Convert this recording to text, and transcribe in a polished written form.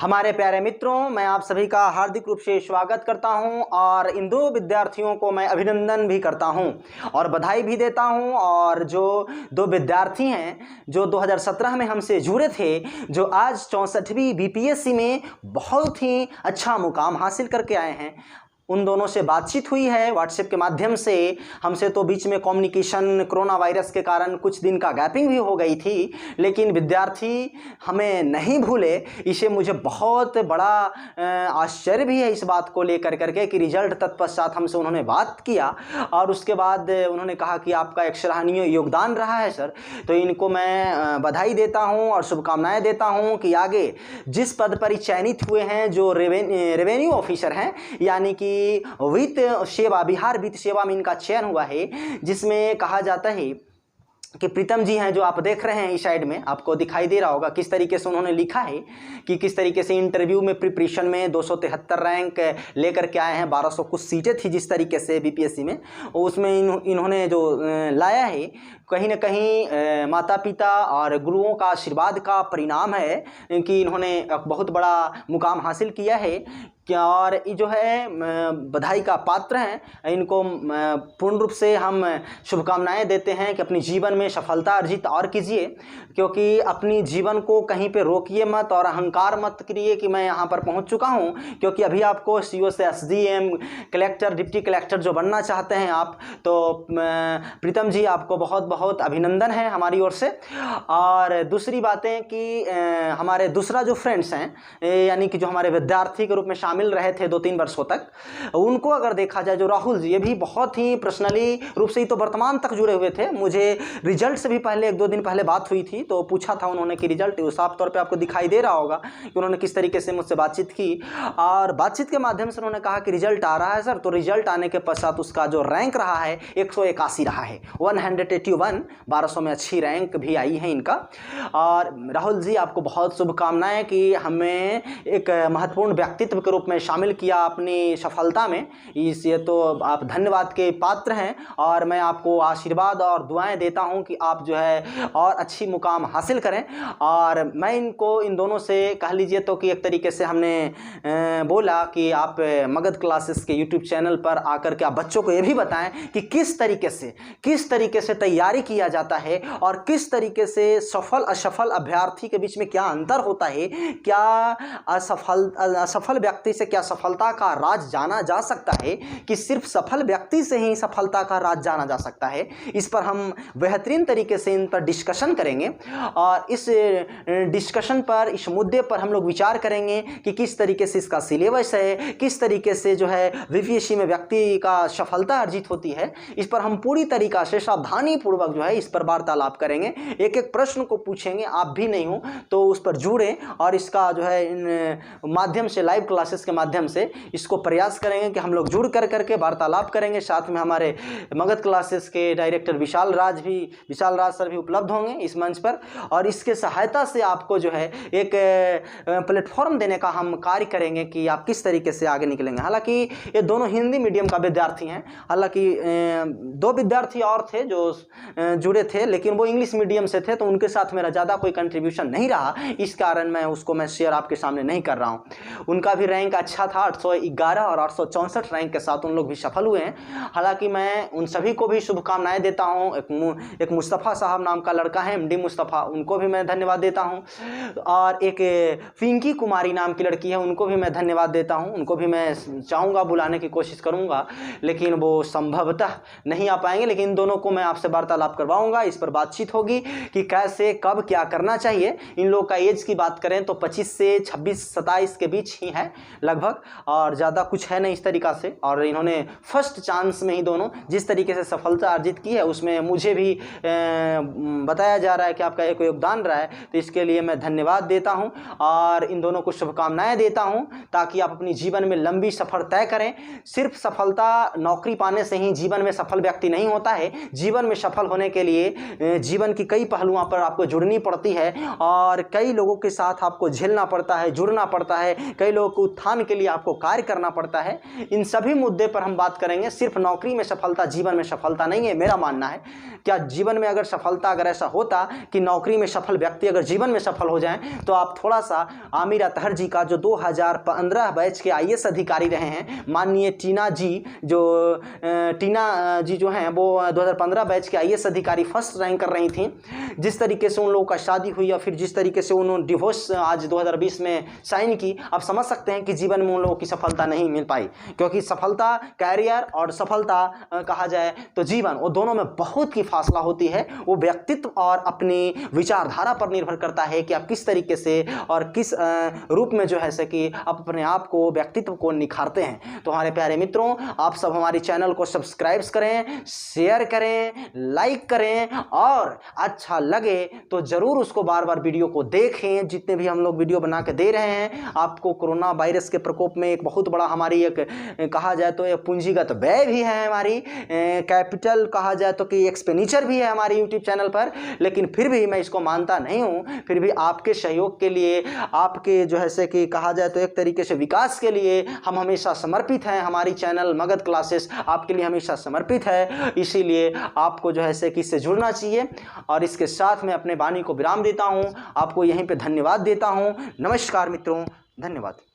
हमारे प्यारे मित्रों, मैं आप सभी का हार्दिक रूप से स्वागत करता हूं और इन दो विद्यार्थियों को मैं अभिनंदन भी करता हूं और बधाई भी देता हूं। और जो दो विद्यार्थी हैं जो 2017 में हमसे जुड़े थे, जो आज 64वीं बीपीएससी में बहुत ही अच्छा मुकाम हासिल करके आए हैं, उन दोनों से बातचीत हुई है व्हाट्सएप के माध्यम से। हमसे तो बीच में कम्युनिकेशन कोरोना वायरस के कारण कुछ दिन का गैपिंग भी हो गई थी, लेकिन विद्यार्थी हमें नहीं भूले। इसे मुझे बहुत बड़ा आश्चर्य भी है इस बात को लेकर करके कि रिजल्ट तत्पश्चात हमसे उन्होंने बात किया और उसके बाद उन्होंने कहा कि आपका एक सराहनीय योगदान रहा है सर। तो इनको मैं बधाई देता हूं और शुभकामनाएं देता हूं कि आगे जिस पद पर चयनित हुए हैं, जो रेवेन्यू ऑफिसर हैं, यानी कि वित्त सेवा, बिहार वित्त सेवा में इनका चयन हुआ है, जिसमें कहा जाता है कि प्रीतम जी हैं, जो आप देख रहे हैं इस साइड में आपको दिखाई दे रहा होगा किस तरीके से उन्होंने लिखा है कि किस तरीके से इंटरव्यू में प्रिपरेशन में 273 रैंक लेकर के आए हैं। 1200 कुछ सीटें थी जिस तरीके से बीपीएससी में, उसमें इन्होंने जो लाया है, कहीं ना कहीं माता पिता और गुरुओं का आशीर्वाद का परिणाम है कि इन्होंने बहुत बड़ा मुकाम हासिल किया है। और ये जो है बधाई का पात्र हैं। इनको पूर्ण रूप से हम शुभकामनाएं देते हैं कि अपनी जीवन में सफलता अर्जित और कीजिए, क्योंकि अपनी जीवन को कहीं पे रोकिए मत और अहंकार मत करिए कि मैं यहाँ पर पहुँच चुका हूँ, क्योंकि अभी आपको सीओ से एसडीएम, कलेक्टर, डिप्टी कलेक्टर जो बनना चाहते हैं आप, तो प्रीतम जी आपको बहुत बहुत अभिनंदन है हमारी ओर से। और दूसरी बातें कि हमारे दूसरा जो फ्रेंड्स हैं, यानी कि जो हमारे विद्यार्थी के रूप में शामिल रहे थे 2-3 वर्षों तक, उनको अगर देखा जाए, जो राहुल जी, ये भी बहुत ही पर्सनली रूप से ही तो वर्तमान तक जुड़े हुए थे। मुझे रिजल्ट से भी पहले 1-2 दिन पहले बात हुई थी, तो पूछा था उन्होंने कि रिजल्ट, साफ तौर पे आपको दिखाई दे रहा होगा कि उन्होंने किस तरीके से मुझसे बातचीत की। और बातचीत के माध्यम से उन्होंने कहा कि रिजल्ट आ रहा है सर, तो रिजल्ट आने के पश्चात उसका जो रैंक रहा है 181 रहा है, 181, 1200 में अच्छी रैंक भी आई है इनका। और राहुल जी आपको बहुत शुभकामनाएं कि हमें एक महत्वपूर्ण व्यक्तित्व के रूप में शामिल किया अपनी सफलता में। इसलिए तो आप धन्यवाद के पात्र हैं और मैं आपको आशीर्वाद और दुआएं देता हूं कि आप जो है और अच्छी मुकाम हासिल करें। और मैं इन दोनों से कह लीजिए तो कि एक तरीके से हमने बोला कि आप मगध क्लासेस के यूट्यूब चैनल पर आकर के आप बच्चों को ये भी बताएं कि किस तरीके से तैयारी किया जाता है और किस तरीके से सफल असफल अभ्यर्थी के बीच में क्या अंतर होता है, क्या असफल व्यक्ति से क्या सफलता का राज जाना जा सकता है, कि सिर्फ सफल व्यक्ति से ही सफलता का राज जाना जा सकता है। इस पर हम बेहतरीन तरीके से इन पर डिस्कशन करेंगे और इस डिस्कशन पर, इस मुद्दे पर हम लोग विचार करेंगे कि किस तरीके से इसका सिलेबस है, किस तरीके से जो है बीपीएससी में व्यक्ति का सफलता अर्जित होती है। इस पर हम पूरी तरीका से सावधानी पूर्वक जो है इस पर वार्तालाप करेंगे, एक एक प्रश्न को पूछेंगे। आप भी नहीं हो तो उस पर जुड़ें और इसका जो है इन माध्यम से, लाइव क्लासेस के माध्यम से इसको प्रयास करेंगे कि हम लोग जुड़ कर करके वार्तालाप करेंगे। साथ में हमारे मगध क्लासेस के डायरेक्टर विशाल राज सर भी उपलब्ध होंगे इस मंच पर, और इसके सहायता से आपको जो है एक प्लेटफॉर्म देने का हम कार्य करेंगे कि आप किस तरीके से आगे निकलेंगे। हालांकि ये दोनों हिंदी मीडियम का विद्यार्थी हैं, हालांकि 2 विद्यार्थी और थे जो जुड़े थे, लेकिन वो इंग्लिश मीडियम से थे, तो उनके साथ मेरा ज़्यादा कोई कंट्रीब्यूशन नहीं रहा, इस कारण मैं शेयर आपके सामने नहीं कर रहा हूँ। उनका भी रैंक अच्छा था, 811 और 864 रैंक के साथ उन लोग भी सफल हुए हैं। हालांकि मैं उन सभी को भी शुभकामनाएं देता हूं। एक मुस्तफ़ा साहब नाम का लड़का है, एमडी मुस्तफ़ा, उनको भी मैं धन्यवाद देता हूं। और एक पिंकी कुमारी नाम की लड़की है, उनको भी मैं धन्यवाद देता हूं। उनको भी मैं चाहूँगा, बुलाने की कोशिश करूँगा, लेकिन वो संभवतः नहीं आ पाएंगे। लेकिन इन दोनों को मैं आपसे वार्तालाप करवाऊँगा, इस पर बातचीत होगी कि कैसे कब क्या करना चाहिए। इन लोग का एज की बात करें तो 25 से 26-27 के बीच ही है लगभग, और ज़्यादा कुछ है नहीं इस तरीक़ा से। और इन्होंने फर्स्ट चांस में ही दोनों जिस तरीके से सफलता अर्जित की है, उसमें मुझे भी बताया जा रहा है कि आपका एक योगदान रहा है, तो इसके लिए मैं धन्यवाद देता हूं और इन दोनों को शुभकामनाएं देता हूं, ताकि आप अपनी जीवन में लंबी सफ़र तय करें। सिर्फ सफलता नौकरी पाने से ही जीवन में सफल व्यक्ति नहीं होता है। जीवन में सफल होने के लिए जीवन की कई पहलुओं पर आपको जुड़नी पड़ती है और कई लोगों के साथ आपको झेलना पड़ता है, जुड़ना पड़ता है, कई लोगों को उत्थान के लिए आपको कार्य करना पड़ता है। इन सभी मुद्दे पर हम बात करेंगे। सिर्फ नौकरी में सफलता जीवन में सफलता नहीं है, मेरा मानना है। क्या जीवन में अगर सफलता, अगर ऐसा होता कि नौकरी में सफल व्यक्ति अगर जीवन में सफल हो जाएं, तो आप थोड़ा सा आमिर अतहर जी का जो 2015 बैच के आईएएस अधिकारी रहे हैं, माननीय टीना जी जो हैं वो 2015 बैच के आईएएस अधिकारी फर्स्ट रैंक कर रही थी। जिस तरीके से उन लोगों का शादी हुई और फिर जिस तरीके से उन्होंने डिवोर्स आज 2020 में साइन की, आप समझ सकते हैं कि जीवन में उन लोगों की सफलता नहीं मिल पाई। क्योंकि सफलता कैरियर और सफलता कहा जाए तो जीवन, वो दोनों में बहुत की फासला होती है। वो व्यक्तित्व और अपनी विचारधारा पर निर्भर करता है कि आप किस तरीके से और किस रूप में जो है से कि आप अपने आप को, व्यक्तित्व को निखारते हैं। तो हमारे प्यारे मित्रों, आप सब हमारे चैनल को सब्सक्राइब करें, शेयर करें, लाइक करें और अच्छा लगे तो जरूर उसको बार बार वीडियो को देखें। जितने भी हम लोग वीडियो बना के दे रहे हैं आपको, कोरोना वायरस के प्रकोप में एक बहुत बड़ा हमारी एक कहा जाए तो एक पूंजीगत व्यय भी है, हमारी कैपिटल कहा जाए तो कि एक्सपेंडिचर भी है हमारे यूट्यूब चैनल पर, लेकिन फिर भी मैं इसको मानता नहीं हूं। फिर भी आपके सहयोग के लिए, आपके जो है से कि कहा जाए तो एक तरीके से विकास के लिए हम हमेशा समर्पित हैं। हमारी चैनल मगध क्लासेस आपके लिए हमेशा समर्पित है, इसीलिए आपको जो है से कि इससे जुड़ना चाहिए। और इसके साथ मैं अपने वाणी को विराम देता हूं, आपको यहीं पे धन्यवाद देता हूं। नमस्कार मित्रों, धन्यवाद।